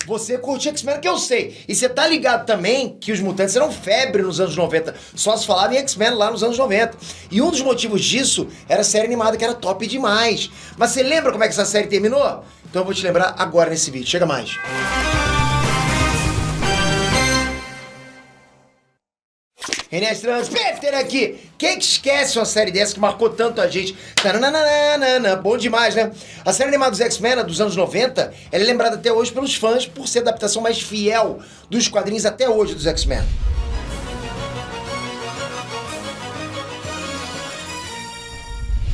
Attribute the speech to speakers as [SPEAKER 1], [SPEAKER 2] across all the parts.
[SPEAKER 1] Você curte X-Men, que eu sei. E você tá ligado também que os mutantes eram febre nos anos 90. Só se falava em X-Men lá nos anos 90. E um dos motivos disso era a série animada, que era top demais. Mas você lembra como é que essa série terminou? Então eu vou te lembrar agora nesse vídeo. Chega mais. Enes Transpeter aqui. Quem que esquece uma série dessa que marcou tanto a gente? Tananana, bom demais, né? A série animada dos X-Men dos anos 90, ela é lembrada até hoje pelos fãs por ser a adaptação mais fiel dos quadrinhos até hoje dos X-Men.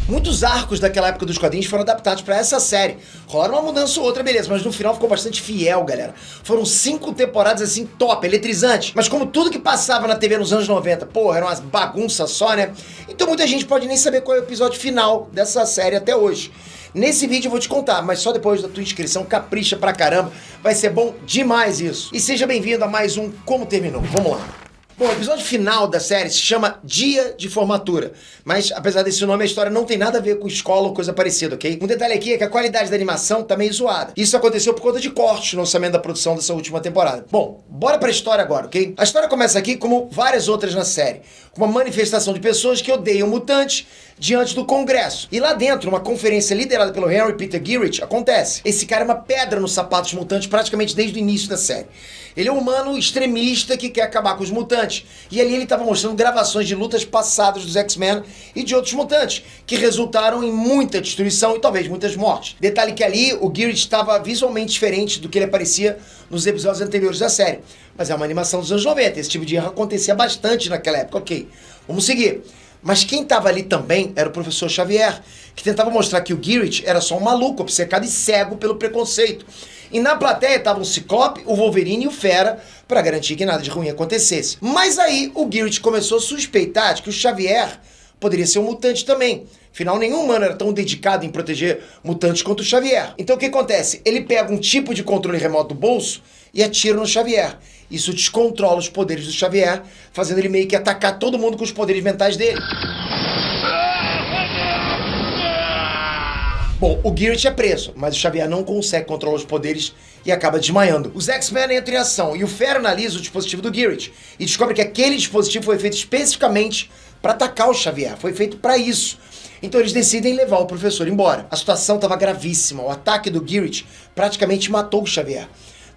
[SPEAKER 1] Muitos arcos daquela época dos quadrinhos foram adaptados pra essa série. Rolaram uma mudança ou outra, beleza, mas no final ficou bastante fiel, galera. Foram 5 temporadas assim, top, eletrizantes. Mas como tudo que passava na TV nos anos 90, porra, era umas bagunças só, né? Então muita gente pode nem saber qual é o episódio final dessa série até hoje. Nesse vídeo eu vou te contar, mas só depois da tua inscrição, capricha pra caramba. Vai ser bom demais isso. E seja bem-vindo a mais um Como Terminou. Vamos lá. Bom, o episódio final da série se chama Dia de Formatura, mas apesar desse nome, a história não tem nada a ver com escola ou coisa parecida, ok? Um detalhe aqui é que a qualidade da animação tá meio zoada. Isso aconteceu por conta de cortes no orçamento da produção dessa última temporada. Bom, bora pra história agora, ok? A história começa aqui, como várias outras na série, com uma manifestação de pessoas que odeiam mutantes diante do Congresso. E lá dentro, uma conferência liderada pelo Henry Peter Gyrich acontece. Esse cara é uma pedra nos sapatos mutantes praticamente desde o início da série. Ele é um humano extremista que quer acabar com os mutantes. E ali ele estava mostrando gravações de lutas passadas dos X-Men e de outros mutantes, que resultaram em muita destruição e talvez muitas mortes. Detalhe que ali o Gyrich estava visualmente diferente do que ele aparecia nos episódios anteriores da série. Mas é uma animação dos anos 90, esse tipo de erro acontecia bastante naquela época, ok. Vamos seguir. Mas quem estava ali também era o professor Xavier, que tentava mostrar que o Gyrich era só um maluco, obcecado e cego pelo preconceito. E na plateia estavam o Ciclope, o Wolverine e o Fera, para garantir que nada de ruim acontecesse. Mas aí o Gyrich começou a suspeitar de que o Xavier poderia ser um mutante também. Afinal, nenhum humano era tão dedicado em proteger mutantes quanto o Xavier. Então o que acontece? Ele pega um tipo de controle remoto do bolso e atira no Xavier. Isso descontrola os poderes do Xavier, fazendo ele meio que atacar todo mundo com os poderes mentais dele. Bom, o Gyrich é preso, mas o Xavier não consegue controlar os poderes e acaba desmaiando. Os X-Men entram em ação e o Fera analisa o dispositivo do Gyrich e descobre que aquele dispositivo foi feito especificamente para atacar o Xavier, foi feito para isso. Então eles decidem levar o professor embora. A situação estava gravíssima, o ataque do Gyrich praticamente matou o Xavier.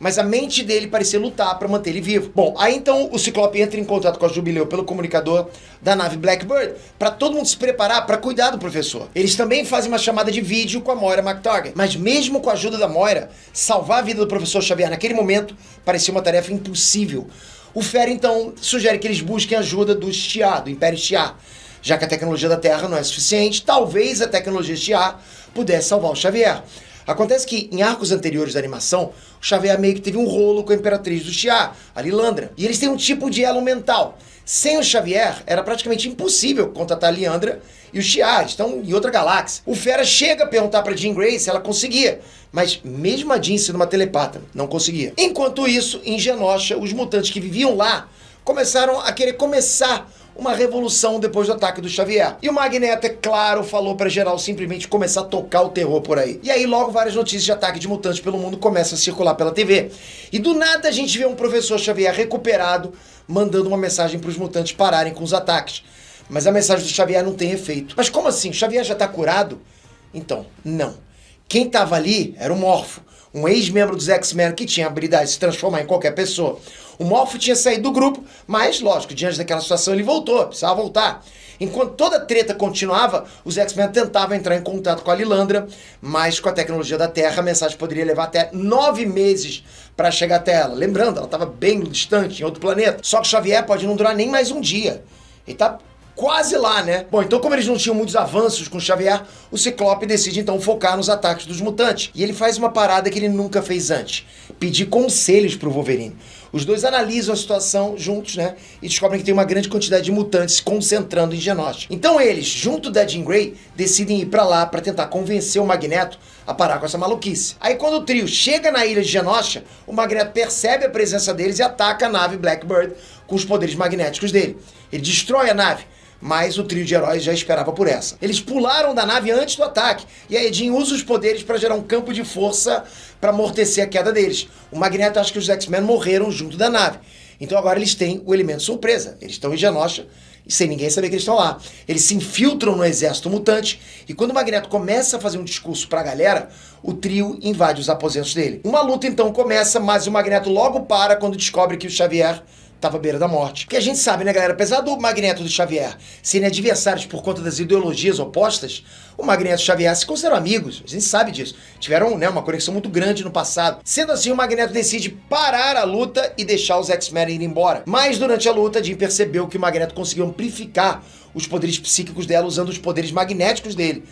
[SPEAKER 1] Mas a mente dele parecia lutar para manter ele vivo. Bom, aí então o Ciclope entra em contato com a Jubileu pelo comunicador da nave Blackbird para todo mundo se preparar para cuidar do professor. Eles também fazem uma chamada de vídeo com a Moira McTaggart. Mas mesmo com a ajuda da Moira, salvar a vida do professor Xavier naquele momento parecia uma tarefa impossível. O Fera então sugere que eles busquem ajuda do Shi'ar, do Império Shi'ar. Já que a tecnologia da Terra não é suficiente, talvez a tecnologia Shi'ar pudesse salvar o Xavier. Acontece que, em arcos anteriores da animação, o Xavier meio que teve um rolo com a imperatriz do Shi'ar, a Lilandra. E eles têm um tipo de elo mental. Sem o Xavier, era praticamente impossível contatar a Liandra e o Shi'ar, estão em outra galáxia. O Fera chega a perguntar pra Jean Grey se ela conseguia, mas mesmo a Jean sendo uma telepata, não conseguia. Enquanto isso, em Genosha, os mutantes que viviam lá começaram a querer começar uma revolução depois do ataque do Xavier. E o Magneto, é claro, falou pra geral simplesmente começar a tocar o terror por aí. E aí logo várias notícias de ataque de mutantes pelo mundo começam a circular pela TV. E do nada a gente vê um professor Xavier recuperado mandando uma mensagem pros mutantes pararem com os ataques. Mas a mensagem do Xavier não tem efeito. Mas como assim? O Xavier já tá curado? Então, não. Quem tava ali era o Morpho, um ex-membro dos X-Men que tinha a habilidade de se transformar em qualquer pessoa. O Morpho tinha saído do grupo, mas, lógico, diante daquela situação ele voltou, precisava voltar. Enquanto toda a treta continuava, os X-Men tentavam entrar em contato com a Lilandra, mas com a tecnologia da Terra a mensagem poderia levar até 9 meses para chegar até ela. Lembrando, ela estava bem distante, em outro planeta. Só que o Xavier pode não durar nem mais um dia. Ele tá quase lá, né? Bom, então como eles não tinham muitos avanços com o Xavier, o Ciclope decide então focar nos ataques dos mutantes. E ele faz uma parada que ele nunca fez antes: pedir conselhos pro Wolverine. Os dois analisam a situação juntos, né? E descobrem que tem uma grande quantidade de mutantes se concentrando em Genosha. Então eles, junto da Jean Grey, decidem ir pra lá pra tentar convencer o Magneto a parar com essa maluquice. Aí quando o trio chega na ilha de Genosha, o Magneto percebe a presença deles e ataca a nave Blackbird com os poderes magnéticos dele. Ele destrói a nave, mas o trio de heróis já esperava por essa. Eles pularam da nave antes do ataque, e a Jean usa os poderes para gerar um campo de força para amortecer a queda deles. O Magneto acha que os X-Men morreram junto da nave. Então agora eles têm o elemento surpresa. Eles estão em Genosha e sem ninguém saber que eles estão lá. Eles se infiltram no exército mutante e quando o Magneto começa a fazer um discurso pra galera, o trio invade os aposentos dele. Uma luta então começa, mas o Magneto logo para quando descobre que o Xavier estava à beira da morte. Porque a gente sabe, né, galera? Apesar do Magneto e do Xavier serem adversários por conta das ideologias opostas, o Magneto e o Xavier se consideram amigos. A gente sabe disso. Tiveram, né, uma conexão muito grande no passado. Sendo assim, o Magneto decide parar a luta e deixar os X-Men irem embora. Mas durante a luta, a Jean percebeu que o Magneto conseguiu amplificar os poderes psíquicos dela usando os poderes magnéticos dele.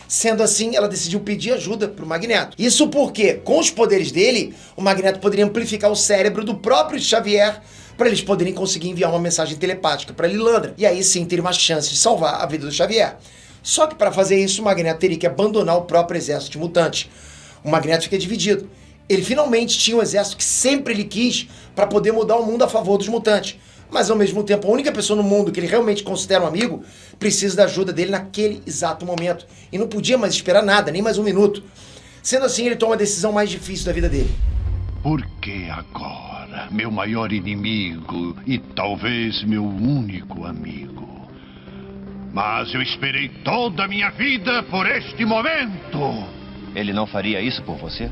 [SPEAKER 1] Sendo assim, ela decidiu pedir ajuda pro Magneto. Isso porque, com os poderes dele, o Magneto poderia amplificar o cérebro do próprio Xavier para eles poderem conseguir enviar uma mensagem telepática para Lilandra. E aí sim ter uma chance de salvar a vida do Xavier. Só que para fazer isso, o Magneto teria que abandonar o próprio exército de mutantes. O Magneto fica dividido. Ele finalmente tinha um exército que sempre ele quis para poder mudar o mundo a favor dos mutantes. Mas ao mesmo tempo, a única pessoa no mundo que ele realmente considera um amigo precisa da ajuda dele naquele exato momento. E não podia mais esperar nada, nem mais um minuto. Sendo assim, ele toma a decisão mais difícil da vida dele.
[SPEAKER 2] Por que agora? Meu maior inimigo e talvez meu único amigo. Mas eu esperei toda a minha vida por este momento.
[SPEAKER 3] Ele não faria isso por você?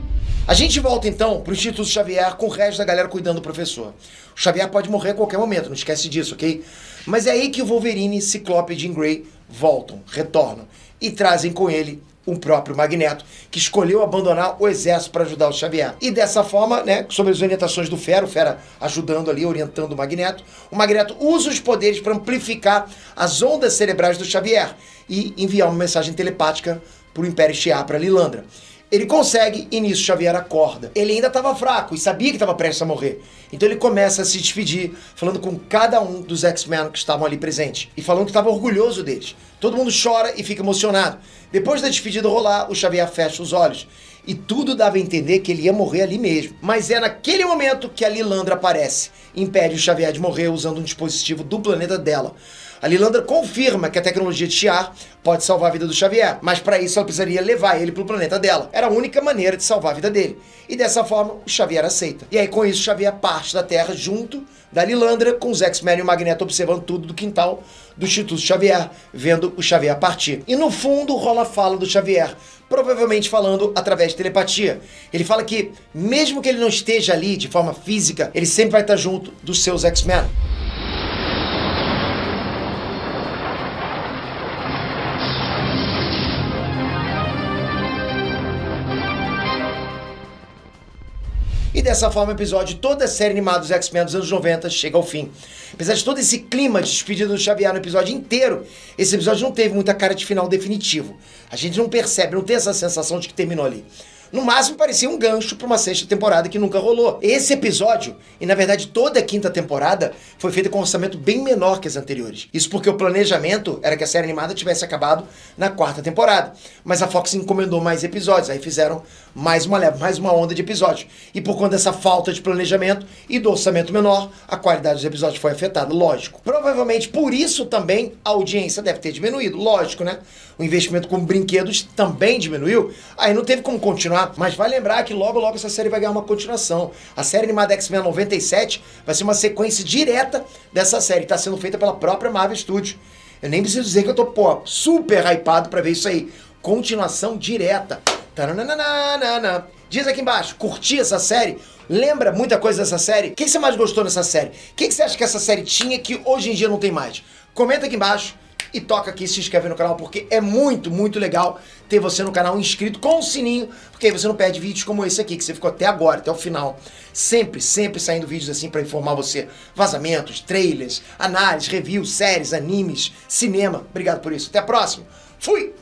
[SPEAKER 1] A gente volta então pro Instituto Xavier com o resto da galera cuidando do professor. O Xavier pode morrer a qualquer momento, não esquece disso, ok? Mas é aí que o Wolverine, Ciclope e Jean Grey voltam, retornam e trazem com ele o próprio Magneto, que escolheu abandonar o exército para ajudar o Xavier. E dessa forma, né, sob as orientações do Fera, o Fera ajudando ali, orientando o Magneto usa os poderes para amplificar as ondas cerebrais do Xavier e enviar uma mensagem telepática para o Império Shi'ar, para Lilandra. Ele consegue e nisso Xavier acorda. Ele ainda estava fraco e sabia que estava prestes a morrer. Então ele começa a se despedir, falando com cada um dos X-Men que estavam ali presentes. E falando que estava orgulhoso deles. Todo mundo chora e fica emocionado. Depois da despedida rolar, o Xavier fecha os olhos. E tudo dava a entender que ele ia morrer ali mesmo. Mas é naquele momento que a Lilandra aparece. E impede o Xavier de morrer usando um dispositivo do planeta dela. A Lilandra confirma que a tecnologia de Shi'ar pode salvar a vida do Xavier, mas para isso ela precisaria levar ele para o planeta dela. Era a única maneira de salvar a vida dele. E dessa forma, o Xavier aceita. E aí com isso, o Xavier parte da Terra junto da Lilandra, com os X-Men e o Magneto observando tudo do quintal do Instituto Xavier, vendo o Xavier partir. E no fundo rola a fala do Xavier, provavelmente falando através de telepatia. Ele fala que, mesmo que ele não esteja ali de forma física, ele sempre vai estar junto dos seus X-Men. E dessa forma o episódio, toda a série animada dos X-Men dos anos 90 chega ao fim. Apesar de todo esse clima de despedida do Xavier no episódio inteiro, esse episódio não teve muita cara de final definitivo. A gente não percebe, não tem essa sensação de que terminou ali. No máximo parecia um gancho para uma sexta temporada que nunca rolou. Esse episódio, e na verdade toda a quinta temporada, foi feita com um orçamento bem menor que as anteriores. Isso porque o planejamento era que a série animada tivesse acabado na quarta temporada. Mas a Fox encomendou mais episódios, aí fizeram mais uma leva, mais uma onda de episódios. E por conta dessa falta de planejamento e do orçamento menor, a qualidade dos episódios foi afetada, lógico. Provavelmente por isso também a audiência deve ter diminuído, lógico, né? O investimento com brinquedos também diminuiu, aí não teve como continuar, mas vai lembrar que logo logo essa série vai ganhar uma continuação. A série animada X-Men 97 vai ser uma sequência direta dessa série, está sendo feita pela própria Marvel Studios. Eu nem preciso dizer que eu tô, super hypado pra ver isso aí. Continuação direta. Taranana. Diz aqui embaixo, curti essa série? Lembra muita coisa dessa série? O que você mais gostou dessa série? O que você acha que essa série tinha que hoje em dia não tem mais? Comenta aqui embaixo. E toca aqui, se inscreve no canal, porque é muito, muito legal ter você no canal inscrito com o sininho, porque aí você não perde vídeos como esse aqui, que você ficou até agora, até o final. Sempre saindo vídeos assim pra informar você. Vazamentos, trailers, análises, reviews, séries, animes, cinema. Obrigado por isso. Até a próxima. Fui!